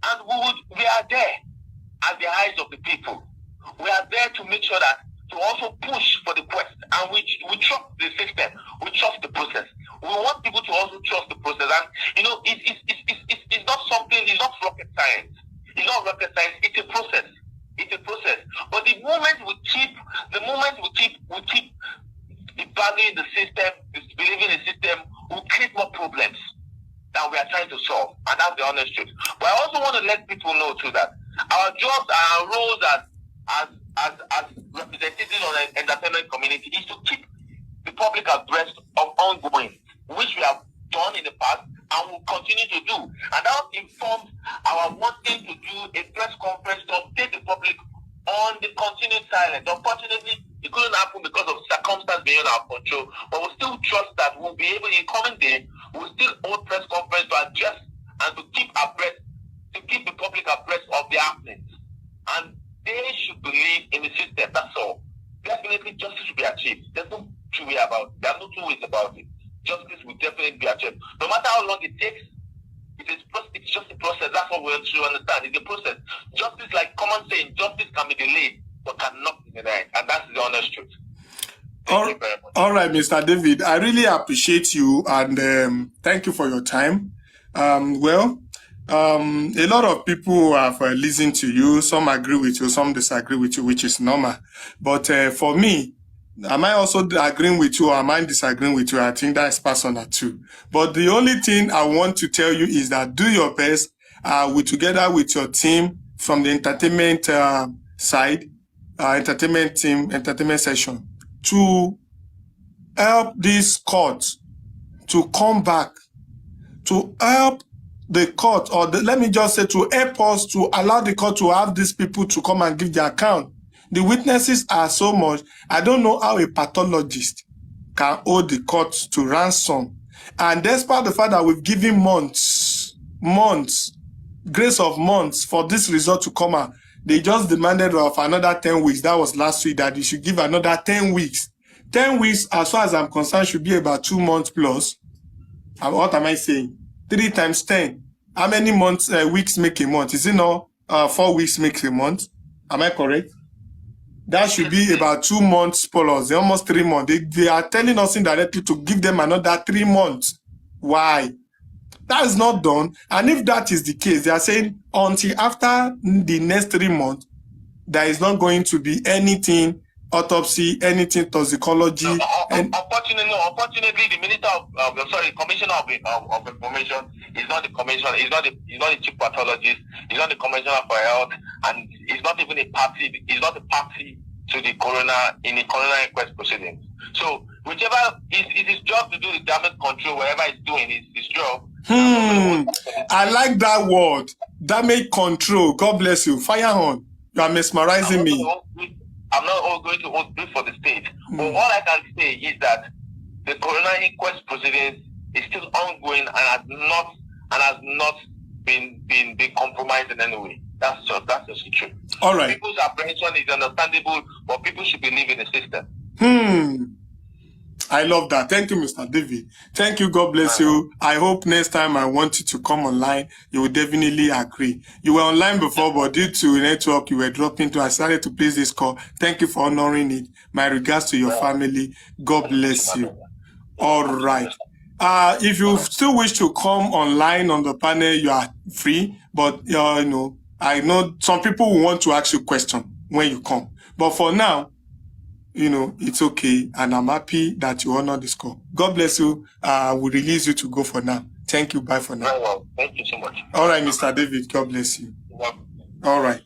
And we are there at the eyes of the people. We are there to make sure that to also push for the quest. And we trust the system. We trust the process. We want people to also trust the process. And it's not something, it's not rocket science. It's not rocket science, it's a process. It's a process. But the moment we keep valuing the system, believing the system, will create more problems that we are trying to solve. And that's the honest truth. But I also want to let people know too that our jobs and our roles as representatives of the entertainment community is to keep the public abreast of ongoing, which we have done in the past and will continue to do. And that informs our wanting to do a press conference to update the public on the continued silence. Unfortunately, it couldn't happen because of circumstances beyond our control, but we still trust that we'll be able, in coming day, we'll still hold press conference to address and to keep the public abreast of the happenings. And they should believe in the system, that's all. Definitely justice will be achieved. There's no two ways about it. There's no two ways about it. Justice will definitely be achieved. No matter how long it takes, it's just a process. That's what we should understand. It's a process. Justice, like common saying, justice can be delayed, but cannot be denied. And that's the honest truth. Thank you very much. All right, Mr. David. I really appreciate you, and thank you for your time. A lot of people have listened to you. Some agree with you, some disagree with you, which is normal. But for me, am I also agreeing with you or am I disagreeing with you? I think that's personal too. But the only thing I want to tell you is that do your best together with your team from the entertainment side, entertainment team, entertainment session, to help this court to come back, to help the court, or let me just say to help us to allow the court to have these people to come and give their account. The witnesses are so much. I don't know how a pathologist can hold the court to ransom. And despite the fact that we've given months, grace of months for this result to come out, they just demanded of another 10 weeks. That was last week, that you should give another 10 weeks. 10 weeks, as far as I'm concerned, should be about 2 months plus. And what am I saying? 3 times 10. How many weeks make a month? Is it not 4 weeks makes a month? Am I correct? That should be about 2 months plus, almost 3 months. They are telling us indirectly to give them another 3 months. Why? That is not done. And if that is the case, they are saying until after the next 3 months, there is not going to be anything, autopsy, anything, toxicology. No, unfortunately, the Minister Commissioner of Information is not the commissioner, he's not the chief pathologist, he's not the commissioner for health, and he's not even a party, he's not a party to the coroner in the coroner inquest proceedings. So whichever is his job to do the damage control, whatever he's doing is his job. I like that word. Damage control. God bless you. Fire on. You are mesmerizing me. I'm not going to hold brief for the state. But all I can say is that the coroner inquest proceedings is still ongoing and has not been compromised in any way. That's just the truth. All right. People's apprehension is understandable, but people should believe in the system. I love that. Thank you, Mr. David. Thank you. God bless you. I hope next time I want you to come online, you will definitely agree. You were online before, but due to network, you were dropping to. I started to place this call. Thank you for honoring it. My regards to your family. God bless you. All right. If you still wish to come online on the panel, you are free. But I know some people will want to ask you questions when you come. But for now, it's okay, and I'm happy that you honor this call. God bless you. We'll release you to go for now. Thank you. Bye for now. Very well. Thank you so much. All right, Mr. David. God bless you. Yeah. All right.